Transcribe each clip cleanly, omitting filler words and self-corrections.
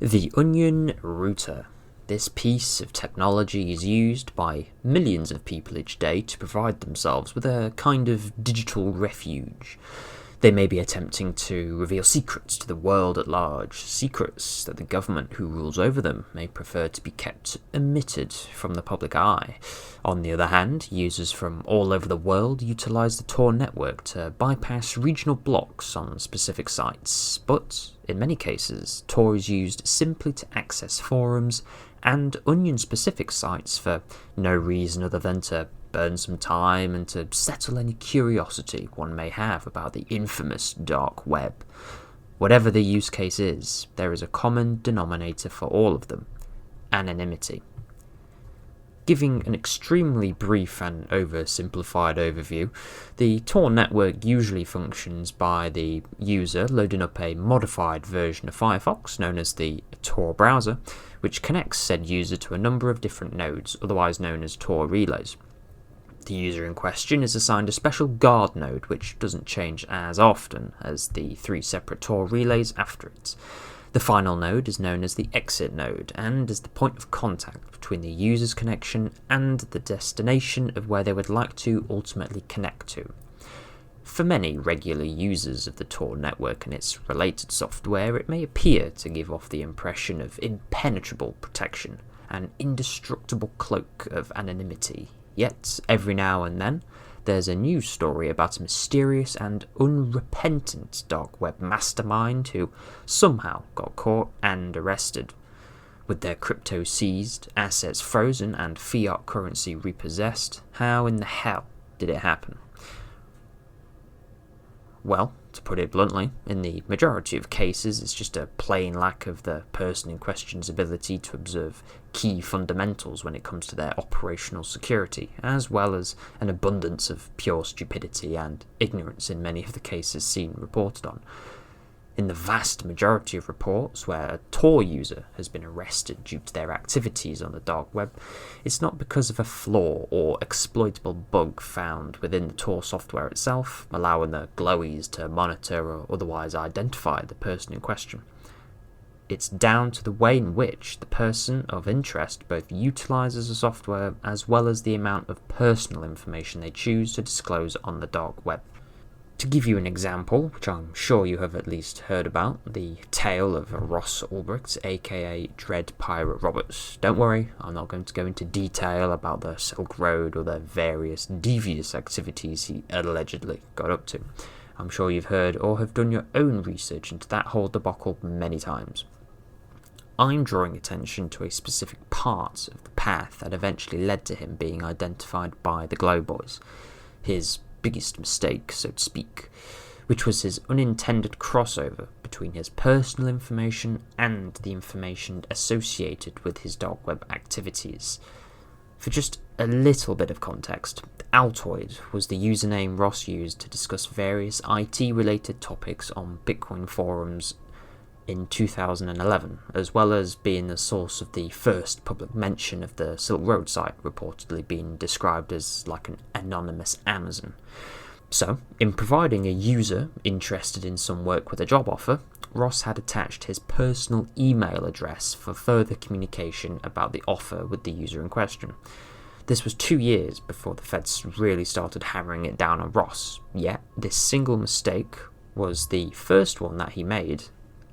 The Onion Router. This piece of technology is used by millions of people each day to provide themselves with a kind of digital refuge. They may be attempting to reveal secrets to the world at large, secrets that the government who rules over them may prefer to be kept omitted from the public eye. On the other hand, users from all over the world utilize the Tor network to bypass regional blocks on specific sites, but in many cases, Tor is used simply to access forums and Onion-specific sites for no reason other than to burn some time and to settle any curiosity one may have about the infamous dark web. Whatever the use case is, there is a common denominator for all of them: anonymity. Giving an extremely brief and oversimplified overview, the Tor network usually functions by the user loading up a modified version of Firefox, known as the Tor browser, which connects said user to a number of different nodes, otherwise known as Tor relays. The user in question is assigned a special guard node, which doesn't change as often as the three separate Tor relays after it. The final node is known as the exit node and is the point of contact between the user's connection and the destination of where they would like to ultimately connect to. For many regular users of the Tor network and its related software, it may appear to give off the impression of impenetrable protection, an indestructible cloak of anonymity. Yet, every now and then, there's a news story about a mysterious and unrepentant dark web mastermind who somehow got caught and arrested. With their crypto seized, assets frozen, and fiat currency repossessed, how in the hell did it happen? Well, to put it bluntly, in the majority of cases it's just a plain lack of the person in question's ability to observe key fundamentals when it comes to their operational security, as well as an abundance of pure stupidity and ignorance in many of the cases seen reported on. In the vast majority of reports where a Tor user has been arrested due to their activities on the dark web, it's not because of a flaw or exploitable bug found within the Tor software itself, allowing the glowies to monitor or otherwise identify the person in question. It's down to the way in which the person of interest both utilizes the software as well as the amount of personal information they choose to disclose on the dark web. To give you an example, which I'm sure you have at least heard about, the tale of Ross Ulbricht, aka Dread Pirate Roberts. Don't worry, I'm not going to go into detail about the Silk Road or the various devious activities he allegedly got up to. I'm sure you've heard or have done your own research into that whole debacle many times. I'm drawing attention to a specific part of the path that eventually led to him being identified by the Glow Boys. His biggest mistake, so to speak, which was his unintended crossover between his personal information and the information associated with his dark web activities. For just a little bit of context, Altoid was the username Ross used to discuss various IT-related topics on Bitcoin forums in 2011, as well as being the source of the first public mention of the Silk Road site, reportedly being described as like an anonymous Amazon. So, in providing a user interested in some work with a job offer, Ross had attached his personal email address for further communication about the offer with the user in question. This was 2 years before the feds really started hammering it down on Ross, yet this single mistake was the first one that he made,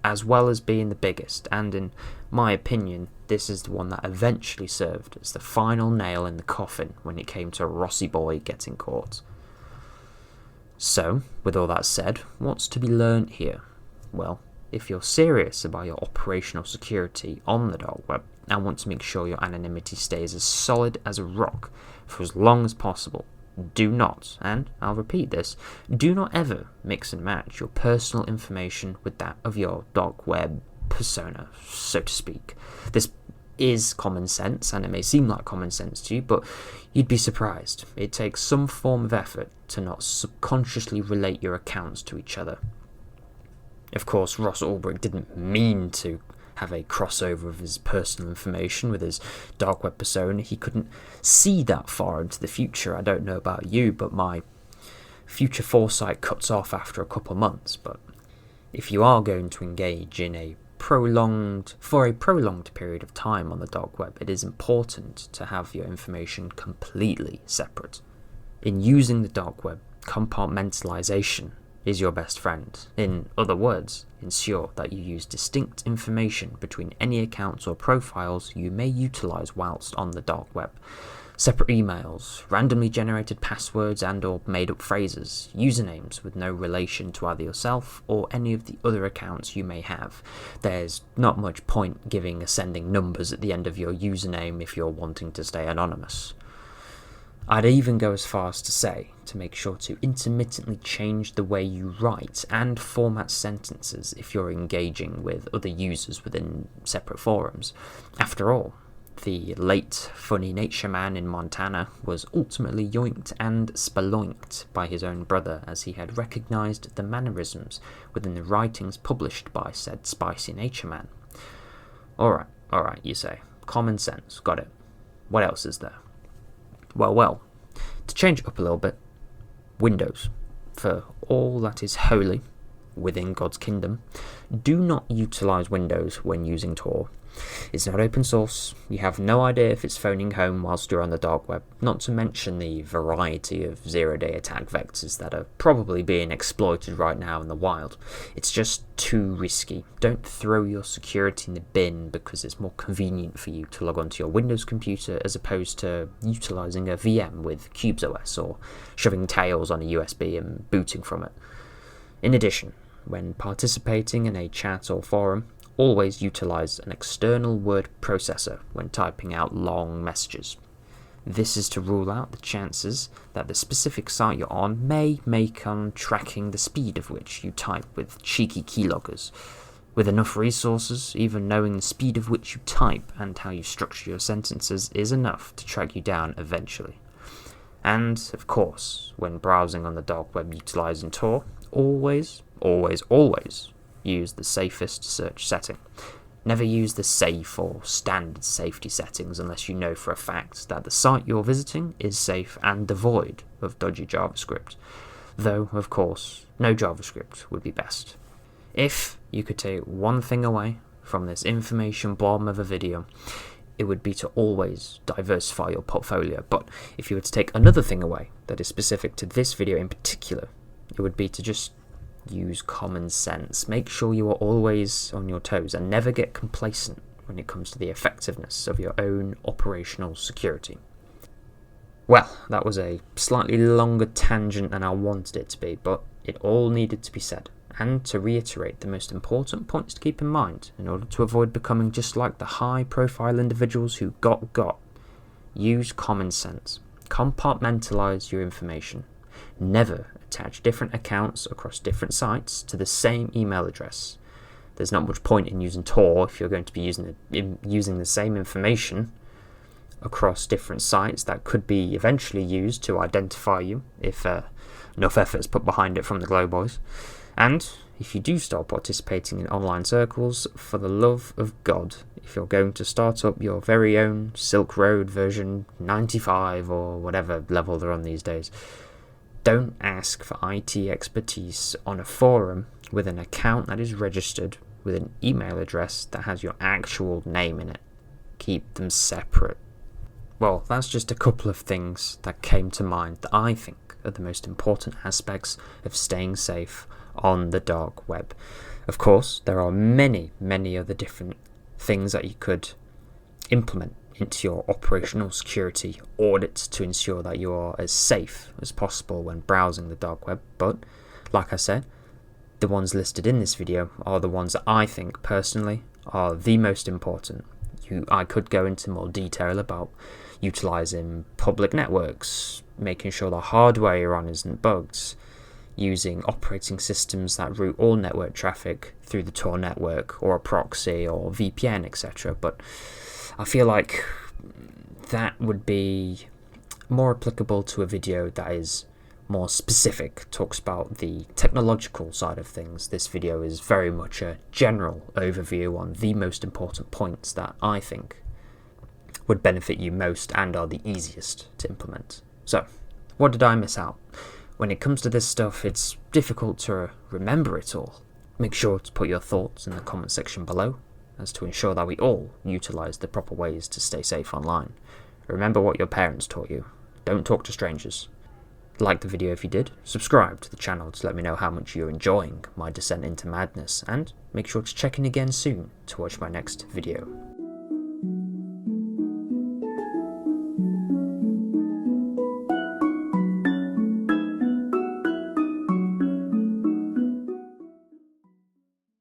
as well as being the biggest, and in my opinion, this is the one that eventually served as the final nail in the coffin when it came to Rossi Boy getting caught. So, with all that said, what's to be learnt here? Well, if you're serious about your operational security on the dark web and want to make sure your anonymity stays as solid as a rock for as long as possible, do not, and I'll repeat this, do not ever mix and match your personal information with that of your dark web persona, so to speak. This is common sense, and it may seem like common sense to you, but you'd be surprised. It takes some form of effort to not subconsciously relate your accounts to each other. Of course, Ross Ulbricht didn't mean to have a crossover of his personal information with his dark web persona. He couldn't see that far into the future. I don't know about you, but my future foresight cuts off after a couple months. But if you are going to engage in a for a prolonged period of time on the dark web, it is important to have your information completely separate. In using the dark web, compartmentalization is your best friend. In other words, ensure that you use distinct information between any accounts or profiles you may utilize whilst on the dark web. Separate emails, randomly generated passwords and or made-up phrases, usernames with no relation to either yourself or any of the other accounts you may have. There's not much point sending numbers at the end of your username if you're wanting to stay anonymous. I'd even go as far as to say to make sure to intermittently change the way you write and format sentences if you're engaging with other users within separate forums. After all, the late funny nature man in Montana was ultimately yoinked and speloinked by his own brother as he had recognised the mannerisms within the writings published by said spicy nature man. Alright, you say. Common sense, got it. What else is there? Well, to change it up a little bit, Windows, for all that is holy within God's kingdom, do not utilise Windows when using Tor. It's not open source, you have no idea if it's phoning home whilst you're on the dark web, not to mention the variety of zero-day attack vectors that are probably being exploited right now in the wild. It's just too risky. Don't throw your security in the bin because it's more convenient for you to log onto your Windows computer as opposed to utilising a VM with CubesOS or shoving Tails on a USB and booting from it. In addition, when participating in a chat or forum, always utilise an external word processor when typing out long messages. This is to rule out the chances that the specific site you're on may make on tracking the speed of which you type with cheeky keyloggers. With enough resources, even knowing the speed of which you type and how you structure your sentences is enough to track you down eventually. And, of course, when browsing on the dark web utilising Tor, always use the safest search setting. Never use the safe or standard safety settings unless you know for a fact that the site you're visiting is safe and devoid of dodgy JavaScript. Though, of course, no JavaScript would be best. If you could take one thing away from this information bomb of a video, it would be to always diversify your portfolio. But if you were to take another thing away that is specific to this video in particular, it would be to just use common sense. Make sure you are always on your toes and never get complacent when it comes to the effectiveness of your own operational security. Well, that was a slightly longer tangent than I wanted it to be, but it all needed to be said. And to reiterate the most important points to keep in mind in order to avoid becoming just like the high-profile individuals who got. Use common sense. Compartmentalize your information. Never attach different accounts across different sites to the same email address. There's not much point in using Tor if you're going to be using the same information across different sites that could be eventually used to identify you if enough effort is put behind it from the Glow Boys. And if you do start participating in online circles, for the love of God, if you're going to start up your very own Silk Road version 95 or whatever level they're on these days, don't ask for IT expertise on a forum with an account that is registered with an email address that has your actual name in it. Keep them separate. Well, that's just a couple of things that came to mind that I think are the most important aspects of staying safe on the dark web. Of course, there are many other different things that you could implement into your operational security audits to ensure that you are as safe as possible when browsing the dark web. But, like I said, the ones listed in this video are the ones that I think personally are the most important. I could go into more detail about utilizing public networks, making sure the hardware you're on isn't bugged, using operating systems that route all network traffic through the Tor network or a proxy or VPN, etc. But I feel like that would be more applicable to a video that is more specific, talks about the technological side of things. This video is very much a general overview on the most important points that I think would benefit you most and are the easiest to implement. So, what did I miss out? When it comes to this stuff, it's difficult to remember it all. Make sure to put your thoughts in the comment section below, as to ensure that we all utilise the proper ways to stay safe online. Remember what your parents taught you. Don't talk to strangers. Like the video if you did, subscribe to the channel to let me know how much you're enjoying my descent into madness, and make sure to check in again soon to watch my next video.